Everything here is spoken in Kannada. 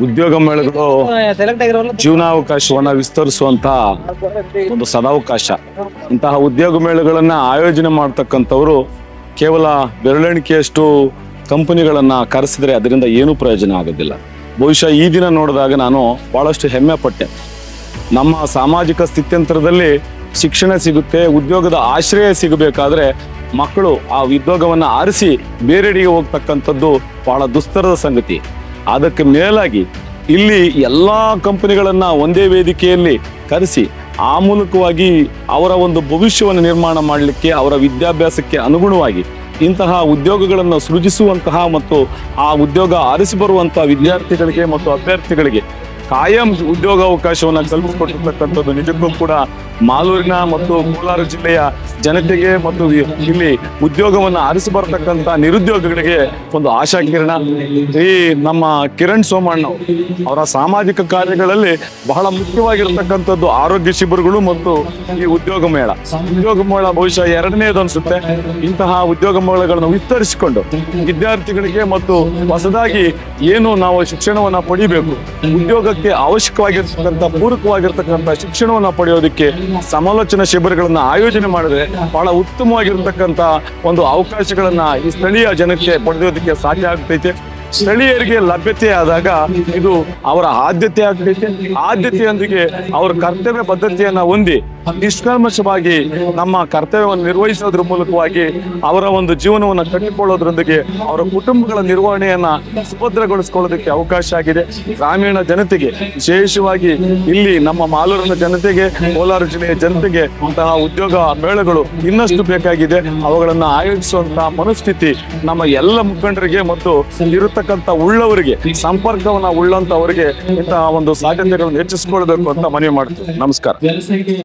ಉದ್ಯೋಗ ಮೇಳಗಳು ಜೀವನಾವಕಾಶವನ್ನ ವಿಸ್ತರಿಸುವಂತ ಒಂದು ಸದಾವಕಾಶ. ಇಂತಹ ಉದ್ಯೋಗ ಮೇಳಗಳನ್ನ ಆಯೋಜನೆ ಮಾಡ್ತಕ್ಕಂಥವ್ರು ಕೇವಲ ಬೆರಳೆಣಿಕೆಯಷ್ಟು ಕಂಪನಿಗಳನ್ನ ಕರೆಸಿದ್ರೆ ಅದರಿಂದ ಏನೂ ಪ್ರಯೋಜನ ಆಗೋದಿಲ್ಲ. ಬಹುಶಃ ಈ ದಿನ ನೋಡಿದಾಗ ನಾನು ಬಹಳಷ್ಟು ಹೆಮ್ಮೆ ಪಟ್ಟೆ. ನಮ್ಮ ಸಾಮಾಜಿಕ ಸ್ಥಿತ್ಯಂತರದಲ್ಲಿ ಶಿಕ್ಷಣ ಸಿಗುತ್ತೆ, ಉದ್ಯೋಗದ ಆಶ್ರಯ ಸಿಗಬೇಕಾದ್ರೆ ಮಕ್ಕಳು ಆ ಉದ್ಯೋಗವನ್ನ ಆರಿಸಿ ಬೇರೆಡೆಗೆ ಹೋಗ್ತಕ್ಕಂಥದ್ದು ಬಹಳ ದುಸ್ತರದ ಸಂಗತಿ. ಅದಕ್ಕೆ ಮೇಲಾಗಿ ಇಲ್ಲಿ ಎಲ್ಲಾ ಕಂಪನಿಗಳನ್ನ ಒಂದೇ ವೇದಿಕೆಯಲ್ಲಿ ಕರೆಸಿ ಆ ಮೂಲಕವಾಗಿ ಅವರ ಒಂದು ಭವಿಷ್ಯವನ್ನು ನಿರ್ಮಾಣ ಮಾಡಲಿಕ್ಕೆ, ಅವರ ವಿದ್ಯಾಭ್ಯಾಸಕ್ಕೆ ಅನುಗುಣವಾಗಿ ಇಂತಹ ಉದ್ಯೋಗಗಳನ್ನು ಸೃಜಿಸುವಂತಹ ಮತ್ತು ಆ ಉದ್ಯೋಗ ಆರಿಸಿ ಬರುವಂತಹ ವಿದ್ಯಾರ್ಥಿಗಳಿಗೆ ಮತ್ತು ಅಭ್ಯರ್ಥಿಗಳಿಗೆ ಕಾಯಂ ಉದ್ಯೋಗಾವಕಾಶವನ್ನು ಕಲ್ಪಿಸಿಕೊಟ್ಟಿರ್ತಕ್ಕಂಥದ್ದು ನಿಜಕ್ಕೂ ಕೂಡ ಮಾಲೂರಿನ ಮತ್ತು ಕೋಲಾರ ಜಿಲ್ಲೆಯ ಜನತೆಗೆ ಮತ್ತು ಇಲ್ಲಿ ಉದ್ಯೋಗವನ್ನು ಆರಿಸಿ ಬರತಕ್ಕಂಥ ನಿರುದ್ಯೋಗಿಗಳಿಗೆ ಒಂದು ಆಶಾ ಕಿರಣ. ಈ ನಮ್ಮ ಕಿರಣ್ ಸೋಮಣ್ಣ ಅವರ ಸಾಮಾಜಿಕ ಕಾರ್ಯಗಳಲ್ಲಿ ಬಹಳ ಮುಖ್ಯವಾಗಿರ್ತಕ್ಕಂಥದ್ದು ಆರೋಗ್ಯ ಶಿಬಿರಗಳು ಮತ್ತು ಈ ಉದ್ಯೋಗ ಮೇಳ. ಬಹುಶಃ ಎರಡನೇದು ಅನ್ಸುತ್ತೆ. ಇಂತಹ ಉದ್ಯೋಗ ಮೇಳಗಳನ್ನು ವಿಸ್ತರಿಸಿಕೊಂಡು ವಿದ್ಯಾರ್ಥಿಗಳಿಗೆ ಮತ್ತು ಹೊಸದಾಗಿ ಏನು ನಾವು ಶಿಕ್ಷಣವನ್ನ ಪಡಿಬೇಕು, ಉದ್ಯೋಗಕ್ಕೆ ಅವಶ್ಯಕವಾಗಿರ್ತಕ್ಕಂಥ ಪೂರಕವಾಗಿರ್ತಕ್ಕಂಥ ಶಿಕ್ಷಣವನ್ನ ಪಡೆಯೋದಕ್ಕೆ ಸಮಾಲೋಚನಾ ಶಿಬಿರಗಳನ್ನ ಆಯೋಜನೆ ಮಾಡಿದ್ರೆ ಬಹಳ ಉತ್ತಮವಾಗಿರ್ತಕ್ಕಂಥ ಒಂದು ಅವಕಾಶಗಳನ್ನ ಈ ಸ್ಥಳೀಯ ಜನಕ್ಕೆ ಪಡೆಯೋದಕ್ಕೆ ಸಾಧ್ಯ ಆಗ್ತೈತೆ. ಸ್ಥಳೀಯರಿಗೆ ಲಭ್ಯತೆ ಆದಾಗ ಇದು ಅವರ ಆದ್ಯತೆ ಆಗ್ತೈತೆ. ಆದ್ಯತೆಯೊಂದಿಗೆ ಅವರ ಕರ್ತವ್ಯ ಬದ್ಧತೆಯನ್ನ ಹೊಂದಿ ನಿಷ್ಕಲ್ಮಶವಾಗಿ ನಮ್ಮ ಕರ್ತವ್ಯವನ್ನು ನಿರ್ವಹಿಸೋದ್ರ ಮೂಲಕವಾಗಿ ಅವರ ಒಂದು ಜೀವನವನ್ನು ಕಟ್ಟಿಕೊಳ್ಳೋದ್ರೊಂದಿಗೆ ಅವರ ಕುಟುಂಬಗಳ ನಿರ್ವಹಣೆಯನ್ನ ಸುಭದ್ರಗೊಳಿಸಿಕೊಳ್ಳೋದಕ್ಕೆ ಅವಕಾಶ ಆಗಿದೆ. ಗ್ರಾಮೀಣ ಜನತೆಗೆ, ವಿಶೇಷವಾಗಿ ಇಲ್ಲಿ ನಮ್ಮ ಮಾಲೂರಿನ ಜನತೆಗೆ, ಕೋಲಾರ ಜಿಲ್ಲೆಯ ಜನತೆಗೆ ಇಂತಹ ಉದ್ಯೋಗ ಮೇಳಗಳು ಇನ್ನಷ್ಟು ಬೇಕಾಗಿದೆ. ಅವುಗಳನ್ನ ಆಯೋಜಿಸುವಂತಹ ಮನಸ್ಥಿತಿ ನಮ್ಮ ಎಲ್ಲ ಮುಖಂಡರಿಗೆ ಮತ್ತು ಇರತಕ್ಕಂಥ ಉಳ್ಳವರಿಗೆ, ಸಂಪರ್ಕವನ್ನ ಉಳ್ಳಂತವರಿಗೆ ಇಂತಹ ಒಂದು ಸಾಧ್ಯತೆಗಳನ್ನು ಹೆಚ್ಚಿಸಿಕೊಳ್ಬೇಕು ಅಂತ ಮನವಿ ಮಾಡ್ತೀವಿ. ನಮಸ್ಕಾರ.